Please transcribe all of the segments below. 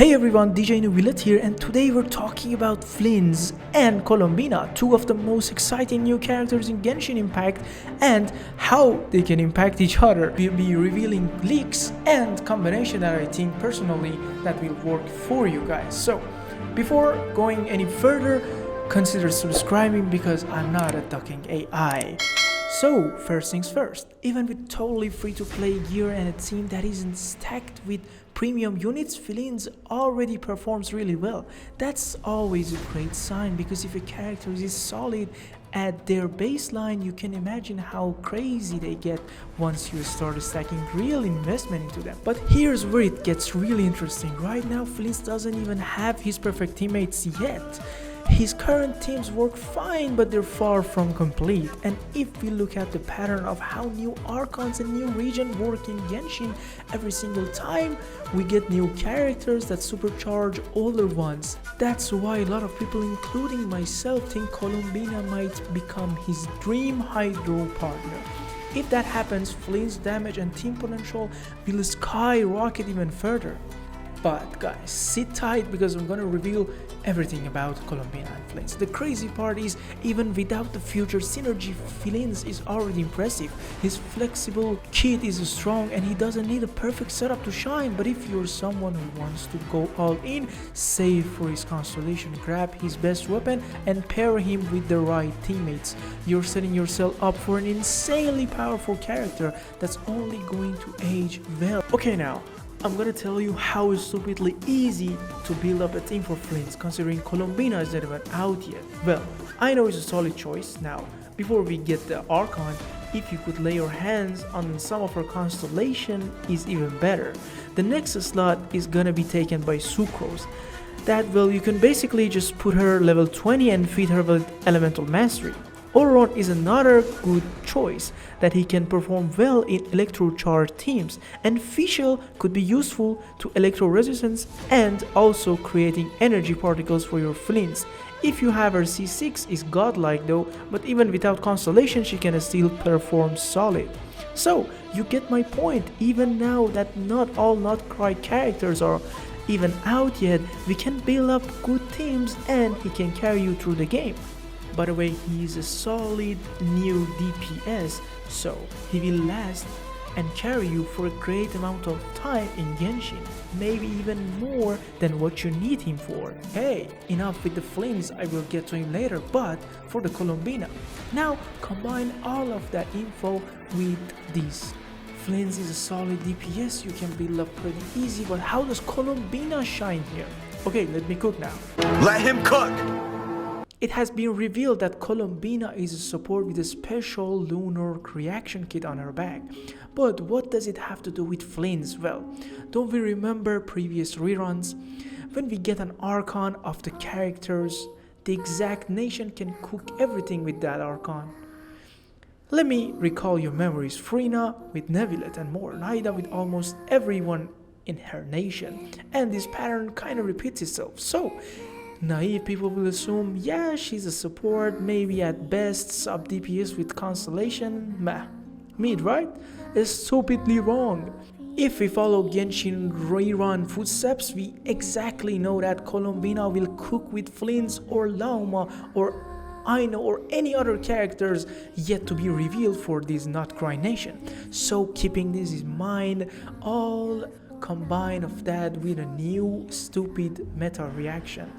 Hey everyone, DJ Neuvillette here, and today we're talking about Flins and Columbina, two of the most exciting new characters in Genshin Impact, and how they can impact each other. We'll be revealing leaks and combination that I think personally that will work for you guys. So before going any further, consider subscribing because I'm not a talking AI. So, first things first, even with totally free-to-play gear and a team that isn't stacked with premium units, Flins already performs really well. That's always a great sign, because if a character is solid at their baseline, you can imagine how crazy they get once you start stacking real investment into them. But here's where it gets really interesting. Right now, Flins doesn't even have his perfect teammates yet. His current teams work fine, but they're far from complete. And if we look at the pattern of how new Archons and new regions work in Genshin, every single time we get new characters that supercharge older ones. That's why a lot of people, including myself, think Columbina might become his dream Hydro partner. If that happens, Flint's damage and team potential will skyrocket even further. But guys, sit tight because I'm gonna reveal everything about Columbina and Flins. The crazy part is, even without the future synergy, Flins is already impressive. His flexible kit is strong and he doesn't need a perfect setup to shine. But if you're someone who wants to go all in, save for his constellation, grab his best weapon and pair him with the right teammates. You're setting yourself up for an insanely powerful character that's only going to age well. Okay, now I'm gonna tell you how it's stupidly easy to build up a team for Flins, considering Columbina is not even out yet. Well, I know it's a solid choice. Now, before we get the Archon, if you could lay your hands on some of her constellation is even better. The next slot is gonna be taken by Sucrose. That, well, you can basically just put her level 20 and feed her with Elemental Mastery. Oron is another good choice that he can perform well in electro-charged teams, and Fischl could be useful to electro resistance and also creating energy particles for your Flins. If you have her C6 is godlike though, but even without constellation she can still perform solid. So you get my point. Even now that not all krai characters are even out yet, we can build up good teams and he can carry you through the game. By the way, he is a solid new DPS, so he will last and carry you for a great amount of time in Genshin, maybe even more than what you need him for. Hey, enough with the Flames, I will get to him later, but for the Columbina. Now combine all of that info with this. Flins is a solid DPS you can build up pretty easy, but how does Columbina shine here? Okay, let me cook now. Let him cook! It has been revealed that Columbina is a support with a special lunar reaction kit on her back. But what does it have to do with Flins? Well, don't we remember previous reruns? When we get an Archon of the characters, the exact nation can cook everything with that Archon. Let me recall your memories. Frina with Neuvilltte and more, Naida with almost everyone in her nation. And this pattern kind of repeats itself. So, naive people will assume, yeah, she's a support, maybe at best sub DPS with constellation. Mid, right? It's stupidly wrong. If we follow Genshin rerun footsteps, we exactly know that Columbina will cook with Flins or Lauma or Aino or any other characters yet to be revealed for this not krai nation. So keeping this in mind, all combine of that with a new stupid meta reaction.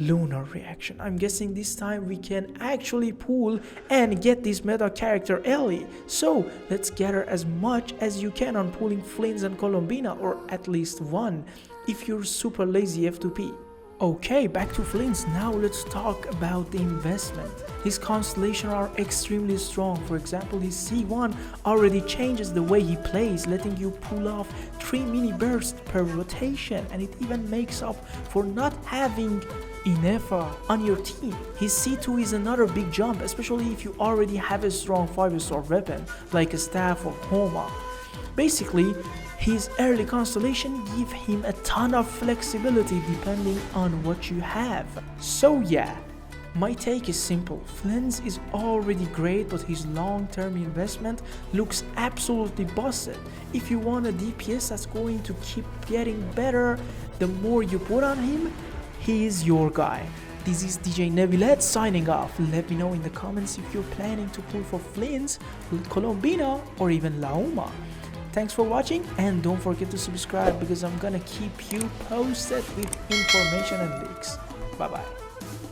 Lunar reaction. I'm guessing this time we can actually pull and get this meta character early. So let's gather as much as you can on pulling Flins and Columbina, or at least one if you're super lazy F2P. Okay, back to Flins. Now let's talk about the investment. His constellation are extremely strong. For example, his C1 already changes the way he plays, letting you pull off 3 mini bursts per rotation, and it even makes up for not having Inefa on your team. His C2 is another big jump, especially if you already have a strong 5-star weapon like a staff or Homa. Basically, his early constellation give him a ton of flexibility depending on what you have. So yeah, My take is simple. Flins is already great, but his long-term investment looks absolutely busted. If you want a DPS that's going to keep getting better, the more you put on him, he is your guy. This is DJ Neuvillette signing off. Let me know in the comments if you're planning to pull for Flins, Columbina, or even Lauma. Thanks for watching, and don't forget to subscribe because I'm gonna keep you posted with information and leaks. Bye bye.